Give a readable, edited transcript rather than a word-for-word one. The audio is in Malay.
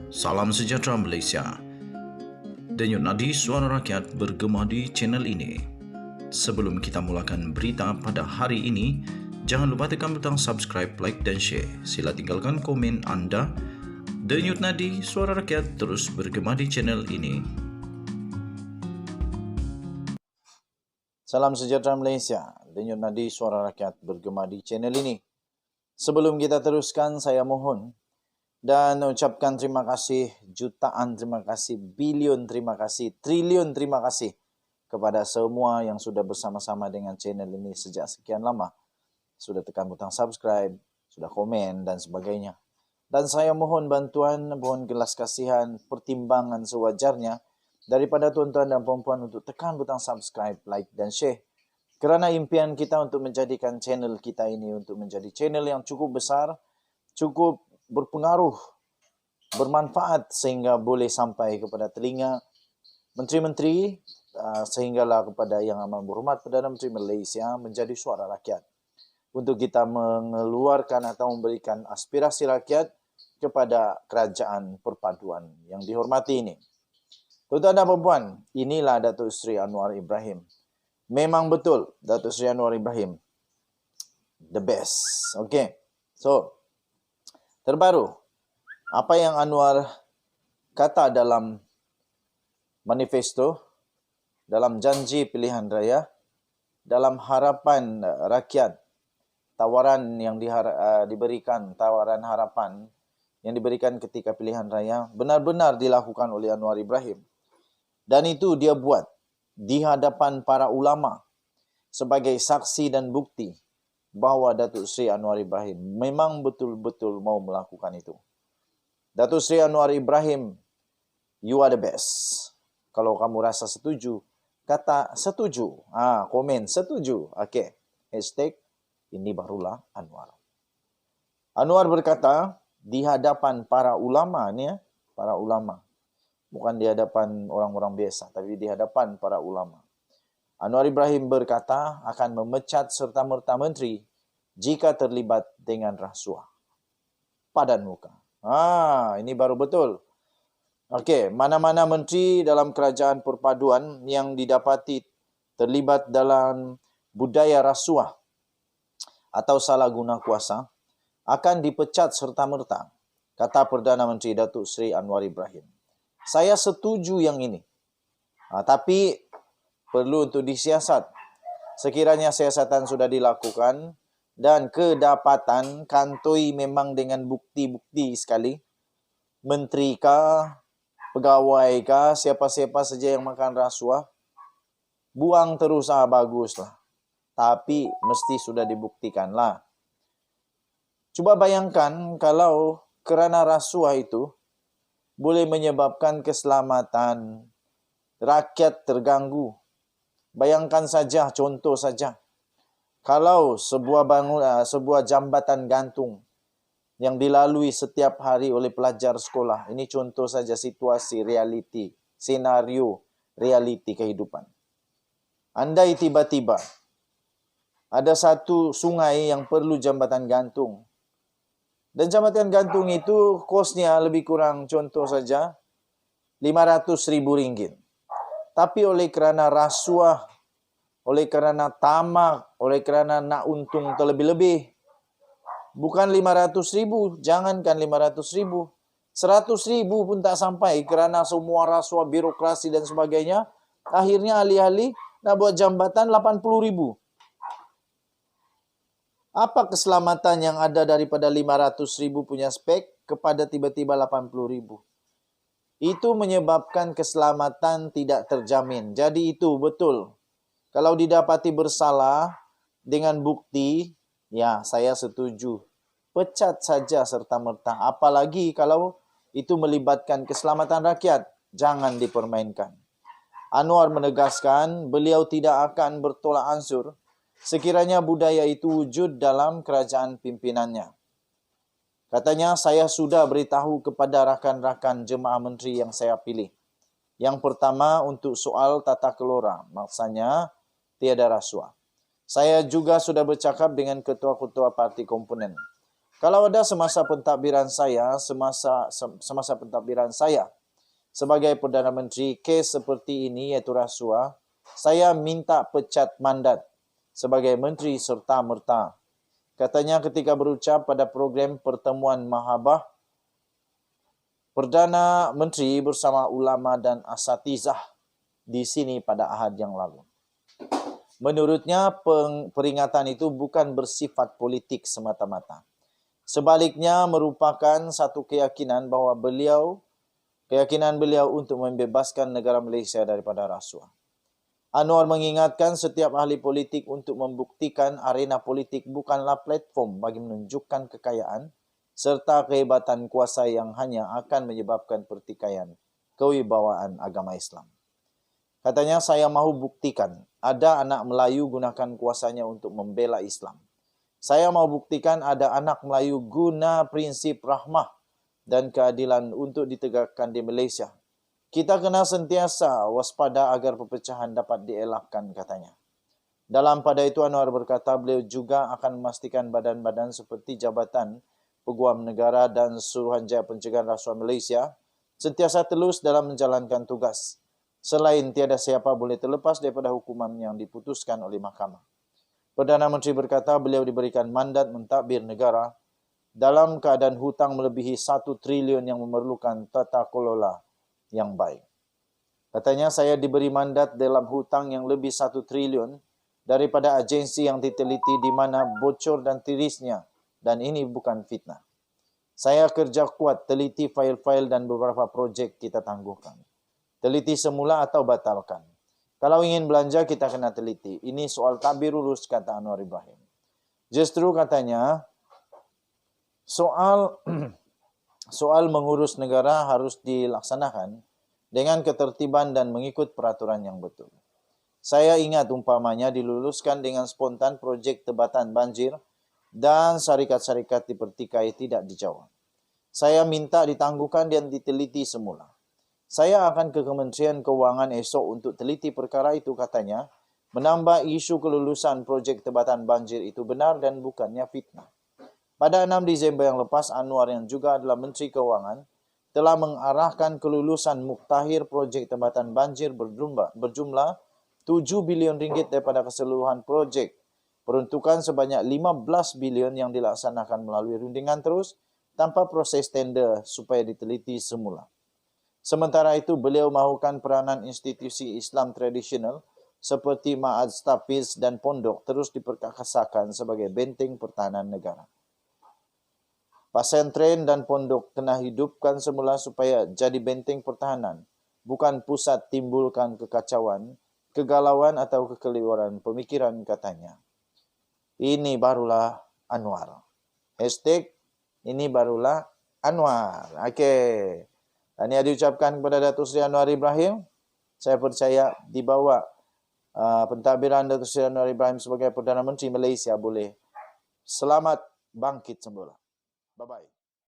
Salam sejahtera Malaysia. Denyut nadi suara rakyat bergema di channel ini. Sebelum kita mulakan berita pada hari ini, jangan lupa tekan butang subscribe, like dan share. Sila tinggalkan komen anda. Denyut nadi suara rakyat terus bergema di channel ini. Salam sejahtera Malaysia. Denyut nadi suara rakyat bergema di channel ini. Sebelum kita teruskan, saya mohon dan ucapkan terima kasih, jutaan terima kasih, bilion terima kasih, triliun terima kasih kepada semua yang sudah bersama-sama dengan channel ini sejak sekian lama. Sudah tekan butang subscribe, sudah komen dan sebagainya. Dan saya mohon bantuan, mohon gelas kasihan, pertimbangan sewajarnya daripada tuan-tuan dan puan-puan untuk tekan butang subscribe, like dan share. Kerana impian kita untuk menjadikan channel kita ini untuk menjadi channel yang cukup besar, cukup berpengaruh, bermanfaat sehingga boleh sampai kepada telinga menteri-menteri sehinggalah kepada yang amat berhormat Perdana Menteri Malaysia menjadi suara rakyat. Untuk kita mengeluarkan atau memberikan aspirasi rakyat kepada kerajaan perpaduan yang dihormati ini. Tuan-tuan dan puan-puan, inilah Datuk Seri Anwar Ibrahim. Memang betul Datuk Seri Anwar Ibrahim the best. Okay. So, terbaru, apa yang Anwar kata dalam manifesto, dalam janji pilihan raya, dalam harapan rakyat, tawaran yang diberikan, tawaran harapan yang diberikan ketika pilihan raya, benar-benar dilakukan oleh Anwar Ibrahim. Dan itu dia buat di hadapan para ulama sebagai saksi dan bukti bahawa Datuk Seri Anwar Ibrahim memang betul-betul mau melakukan itu. Datuk Seri Anwar Ibrahim, you are the best. Kalau kamu rasa setuju, kata setuju. Komen setuju. Okey. Hashtag ini barulah Anwar. Anwar berkata di hadapan para ulama ni, para ulama. Bukan di hadapan orang-orang biasa, tapi di hadapan para ulama. Anwar Ibrahim berkata akan memecat serta-merta menteri jika terlibat dengan rasuah. Padan muka. Ini baru betul. Okey, mana-mana menteri dalam kerajaan perpaduan yang didapati terlibat dalam budaya rasuah atau salah guna kuasa akan dipecat serta-merta, kata Perdana Menteri Datuk Seri Anwar Ibrahim. Saya setuju yang ini. Tapi perlu untuk disiasat. Sekiranya siasatan sudah dilakukan dan kedapatan kantoi memang dengan bukti-bukti sekali, menteri kah, pegawai kah, siapa-siapa saja yang makan rasuah, buang terus baguslah. Tapi mesti sudah dibuktikanlah. Cuba bayangkan kalau kerana rasuah itu boleh menyebabkan keselamatan rakyat terganggu. Bayangkan saja, contoh saja. Kalau sebuah jambatan gantung yang dilalui setiap hari oleh pelajar sekolah. Ini contoh saja situasi realiti, senario realiti kehidupan. Andai tiba-tiba ada satu sungai yang perlu jambatan gantung. Dan jambatan gantung itu kosnya lebih kurang, contoh saja, RM500,000. Tapi oleh kerana rasuah, oleh kerana tamak, oleh kerana nak untung terlebih-lebih, bukan RM500,000, jangankan RM500,000, RM100,000 pun tak sampai kerana semua rasuah, birokrasi dan sebagainya. Akhirnya alih-alih nak buat jambatan RM80,000. Apa keselamatan yang ada daripada RM500,000 punya spek kepada tiba-tiba RM80,000? Itu menyebabkan keselamatan tidak terjamin. Jadi itu betul. Kalau didapati bersalah dengan bukti, ya saya setuju. Pecat saja serta-merta. Apalagi kalau itu melibatkan keselamatan rakyat. Jangan dipermainkan. Anwar menegaskan beliau tidak akan bertolak ansur sekiranya budaya itu wujud dalam kerajaan pimpinannya. Katanya, saya sudah beritahu kepada rakan-rakan jemaah menteri yang saya pilih. Yang pertama untuk soal tata kelola, maksudnya tiada rasuah. Saya juga sudah bercakap dengan ketua-ketua parti komponen. Kalau ada semasa pentadbiran saya sebagai Perdana Menteri kes seperti ini iaitu rasuah, saya minta pecat mandat sebagai menteri serta-merta. Katanya ketika berucap pada program pertemuan Mahabah Perdana Menteri bersama ulama dan asatizah di sini pada Ahad yang lalu. Menurutnya, peringatan itu bukan bersifat politik semata-mata. Sebaliknya, merupakan satu keyakinan bahawa keyakinan beliau untuk membebaskan negara Malaysia daripada rasuah. Anwar mengingatkan setiap ahli politik untuk membuktikan arena politik bukanlah platform bagi menunjukkan kekayaan serta kehebatan kuasa yang hanya akan menyebabkan pertikaian kewibawaan agama Islam. Katanya, saya mahu buktikan ada anak Melayu gunakan kuasanya untuk membela Islam. Saya mahu buktikan ada anak Melayu guna prinsip rahmah dan keadilan untuk ditegakkan di Malaysia. Kita kena sentiasa waspada agar perpecahan dapat dielakkan, katanya. Dalam pada itu, Anwar berkata beliau juga akan memastikan badan-badan seperti Jabatan Peguam Negara dan Suruhanjaya Pencegahan Rasuah Malaysia sentiasa telus dalam menjalankan tugas. Selain tiada siapa boleh terlepas daripada hukuman yang diputuskan oleh mahkamah. Perdana Menteri berkata beliau diberikan mandat mentadbir negara dalam keadaan hutang melebihi 1 triliun yang memerlukan tata kelola yang baik. Katanya, saya diberi mandat dalam hutang yang lebih 1 triliun daripada agensi yang diteliti di mana bocor dan tirisnya, dan ini bukan fitnah. Saya kerja kuat, teliti fail-fail dan beberapa projek kita tangguhkan. Teliti semula atau batalkan. Kalau ingin belanja, kita kena teliti. Ini soal tabir lurus, kata Anwar Ibrahim. Justru katanya, soal mengurus negara harus dilaksanakan dengan ketertiban dan mengikut peraturan yang betul. Saya ingat umpamanya diluluskan dengan spontan projek tebatan banjir dan syarikat-syarikat dipertikai tidak dijawab. Saya minta ditangguhkan dan diteliti semula. Saya akan ke Kementerian Keuangan esok untuk teliti perkara itu, katanya, menambah isu kelulusan projek tebatan banjir itu benar dan bukannya fitnah. Pada 6 Disember yang lepas, Anwar yang juga adalah Menteri Keuangan telah mengarahkan kelulusan muktahir projek tebatan banjir berjumlah 7 bilion ringgit daripada keseluruhan projek. Peruntukan sebanyak 15 bilion yang dilaksanakan melalui rundingan terus tanpa proses tender supaya diteliti semula. Sementara itu, beliau mahukan peranan institusi Islam tradisional seperti Ma'had Tafiz dan Pondok terus diperkasakan sebagai benteng pertahanan negara. Pesantren dan pondok kena hidupkan semula supaya jadi benteng pertahanan, bukan pusat timbulkan kekacauan, kegalauan atau kekeliruan pemikiran, katanya. Ini barulah Anwar. Hashtag ini barulah Anwar. Okey. Ini diucapkan kepada Datuk Seri Anwar Ibrahim. Saya percaya di bawah pentadbiran Datuk Seri Anwar Ibrahim sebagai Perdana Menteri Malaysia boleh selamat bangkit semula. Bye-bye.